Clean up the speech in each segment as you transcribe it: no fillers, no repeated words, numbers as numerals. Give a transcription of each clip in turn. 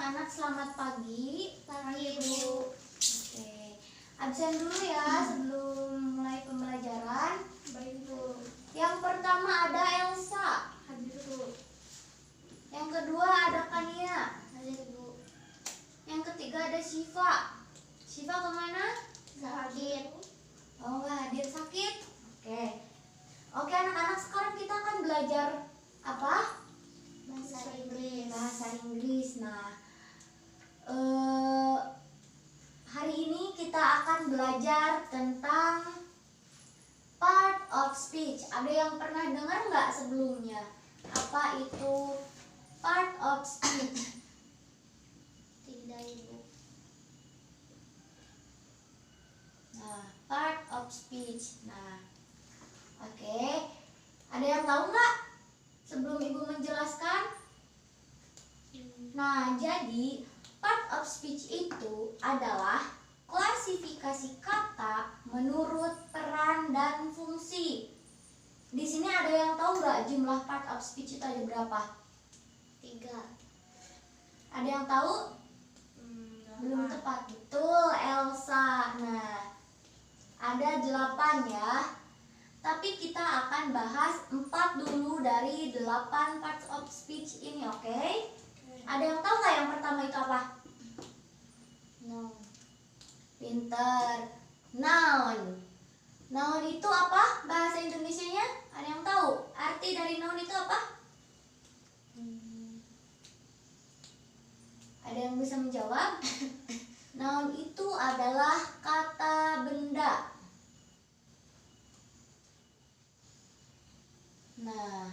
anak-anak, selamat pagi. Pagi, Bu. Oke. Absen dulu ya sebelum mulai pembelajaran. Baik, Bu. Yang pertama ada Elsa. Hadir, Bu. Yang kedua ada Kania. Hadir, Bu. Yang ketiga ada Syifa. Syifa kemana? Hadir. Oh, nggak hadir, sakit. Oke. Oke anak-anak, sekarang kita akan belajar apa? Bahasa Inggris. Bahasa Inggris. Nah, hari ini kita akan belajar tentang part of speech. Ada yang pernah dengar nggak sebelumnya? Apa itu part of speech? Tidak, Ibu. Nah, part of speech. Nah, oke. Ada yang tahu nggak sebelum Ibu menjelaskan? Nah, jadi part of speech itu adalah klasifikasi kata menurut peran dan fungsi. Di sini ada yang tahu nggak jumlah part of speech itu ada berapa? 3. Ada yang tahu? Belum tepat. Betul, Elsa. Nah, ada 8 ya. Tapi kita akan bahas 4 dulu dari 8 parts of speech ini, oke? Ada yang tahu nggak yang pertama itu apa? No. Pinter. Noun. Noun itu apa bahasa Indonesianya? Ada yang tahu? Arti dari noun itu apa? Ada yang bisa menjawab? Noun itu adalah kata benda. Nah,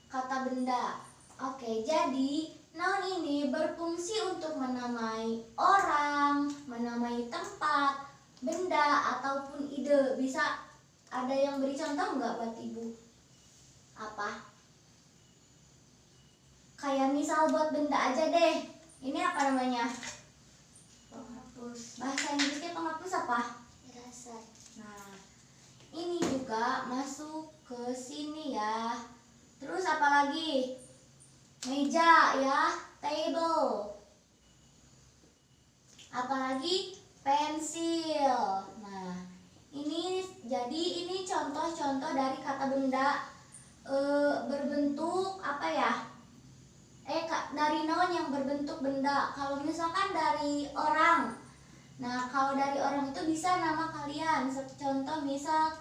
kata benda. Oke, jadi noun ini berfungsi untuk menamai orang, menamai tempat, benda, ataupun ide. Bisa ada yang beri contoh nggak buat Ibu? Apa? Kayak misal buat benda aja deh. Ini apa namanya? Penghapus. Bahasa Inggrisnya penghapus apa? Eraser. Nah, ini juga masuk ke sini ya. Terus apa lagi? Meja ya, table. Apalagi pensil. Nah, ini jadi ini contoh-contoh dari kata benda berbentuk apa ya? Dari noun yang berbentuk benda. Kalau misalkan dari orang, nah kalau dari orang itu bisa nama kalian. Contoh misal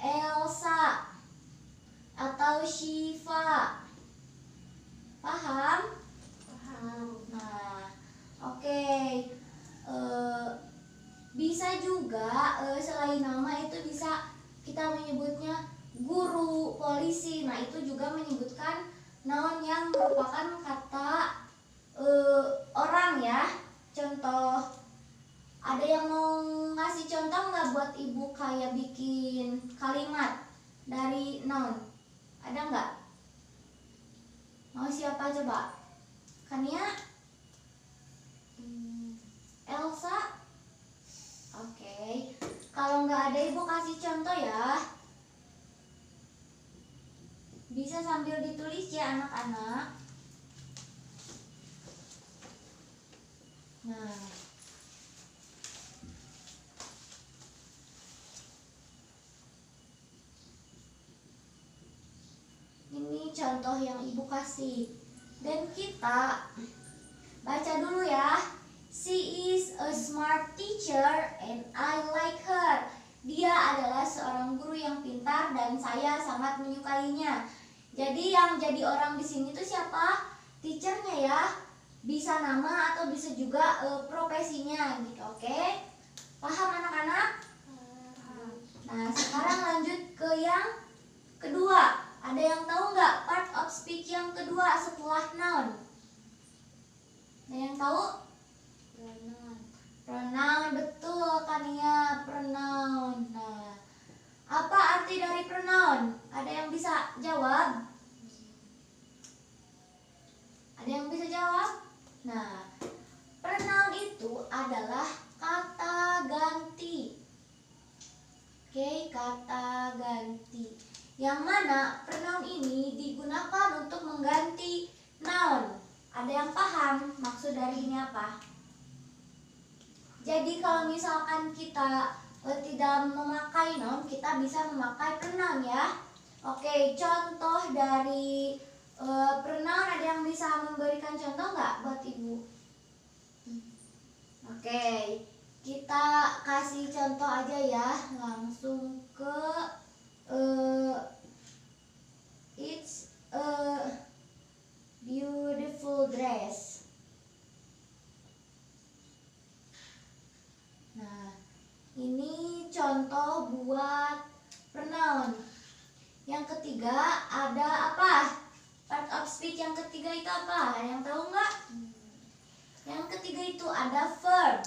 Elsa atau Syifa. Paham? Paham. Nah, oke. Bisa juga selain nama itu bisa kita menyebutnya guru, polisi. Nah, itu juga menyebutkan noun yang merupakan kata orang ya. Contoh, ada yang mau ngasih contoh nggak buat Ibu kayak bikin kalimat dari noun? Ada nggak? Mau siapa coba? Kania? Elsa? Oke. Kalau nggak ada Ibu kasih contoh ya. Bisa sambil ditulis ya anak-anak. Nah, ini contoh yang Ibu kasih. Dan kita baca dulu ya. She is a smart teacher and I like her. Dia adalah seorang guru yang pintar dan saya sangat menyukainya. Jadi yang jadi orang di sini tuh siapa? Teachernya ya. Bisa nama atau bisa juga profesinya gitu, oke? Paham anak-anak? Paham. Nah, sekarang lanjut ke yang kedua. Ada yang tahu nggak part of speech yang kedua setelah noun? Ada yang tahu? Pronoun. Pronoun, betul Kania, pronoun. Nah, apa arti dari pronoun? Ada yang bisa jawab? Ada yang bisa jawab? Nah, pronoun itu adalah kata ganti. Oke, kata ganti. Yang mana pronoun ini digunakan untuk mengganti noun. Ada yang paham? paham maksud dari ini apa? Jadi kalau misalkan kita tidak memakai noun, kita bisa memakai pronoun ya. Oke, contoh dari pronoun, ada yang bisa memberikan contoh nggak buat ibu? Oke, kita kasih contoh aja ya, langsung ke it's a beautiful dress. Nah, ini contoh buat pronoun. Yang ketiga ada apa? Part of speech yang ketiga itu apa? Ada yang tahu nggak? Yang ketiga itu ada verb,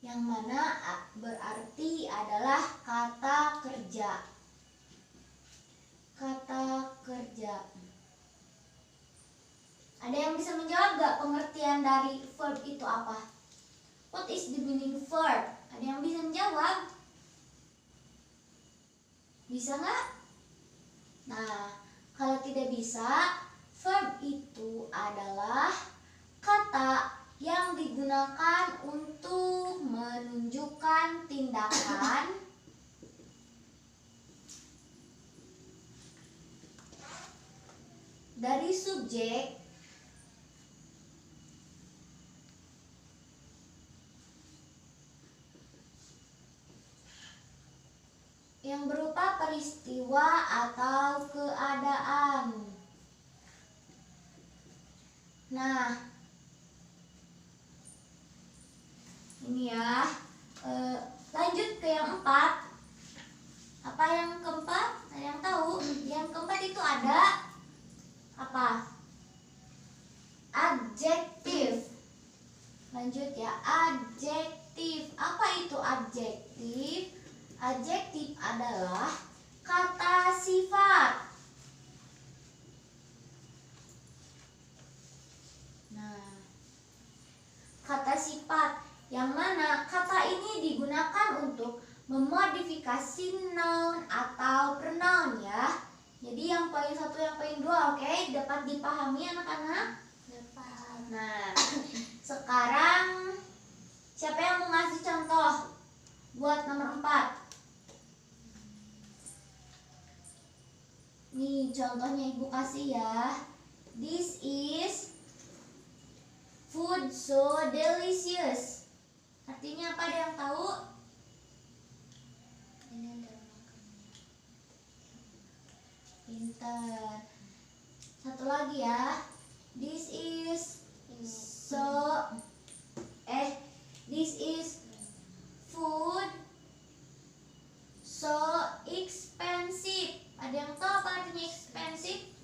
yang mana berarti adalah kata kerja. Kata kerja. Ada yang bisa menjawab gak pengertian dari verb itu apa? What is the meaning verb? Ada yang bisa menjawab? Bisa nggak? Nah, kalau tidak bisa, verb itu adalah kata yang digunakan untuk menunjukkan tindakan dari subjek yang berupa peristiwa atau keadaan. Nah, ini ya. Lanjut ke yang 4. Apa yang keempat? Ada yang tahu? Yang keempat itu ada apa? Adjektif. Lanjut ya, adjektif. Apa itu adjektif? Adjektif adalah kata sifat. Nah, kata sifat yang mana kata ini digunakan untuk memodifikasi noun atau pronoun ya. Jadi yang poin 1, yang poin 2, oke? Dapat dipahami anak-anak? Dapat. Nah, sekarang siapa yang mau ngasih contoh buat nomor 4? Nih contohnya ibu kasih ya. This is food so delicious. Artinya apa, ada yang tahu? Ini ada makanan. Pintar. Satu lagi ya. This is this is food so expensive. Ada yang tahu apa artinya expensive?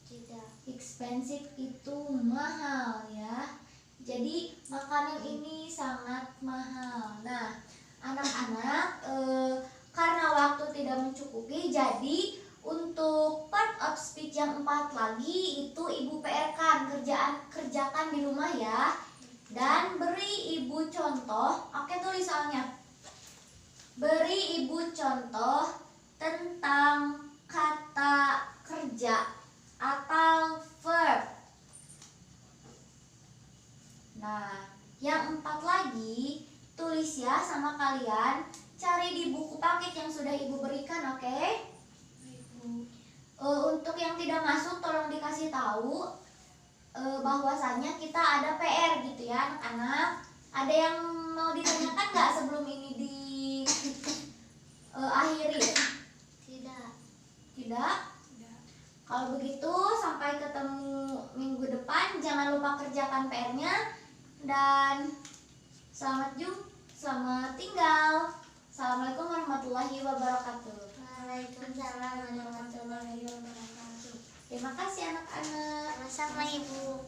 Tidak. Expensive itu mahal ya. Jadi makanan ini sangat mahal. Nah, anak-anak karena waktu tidak mencukupi, jadi untuk part of speech yang 4 lagi itu ibu PR-kan, kerjakan di rumah ya. Dan beri ibu contoh. Oke, tulis soalnya. Beri ibu contoh tentang kata kerja atau verb. Nah, yang 4 lagi tulis ya sama kalian. Cari di buku paket yang sudah ibu berikan, oke? Untuk yang tidak masuk tolong dikasih tahu bahwasanya kita ada PR gitu ya anak-anak. Ada yang mau ditanyakan nggak sebelum ini di akhiri? Tidak. Tidak? Kalau begitu sampai ketemu minggu depan. Jangan lupa kerjakan PR-nya. Dan selamat tinggal. Assalamualaikum warahmatullahi wabarakatuh. Waalaikumsalam warahmatullahi wabarakatuh. Terima kasih anak-anak. Sama-sama Ibu.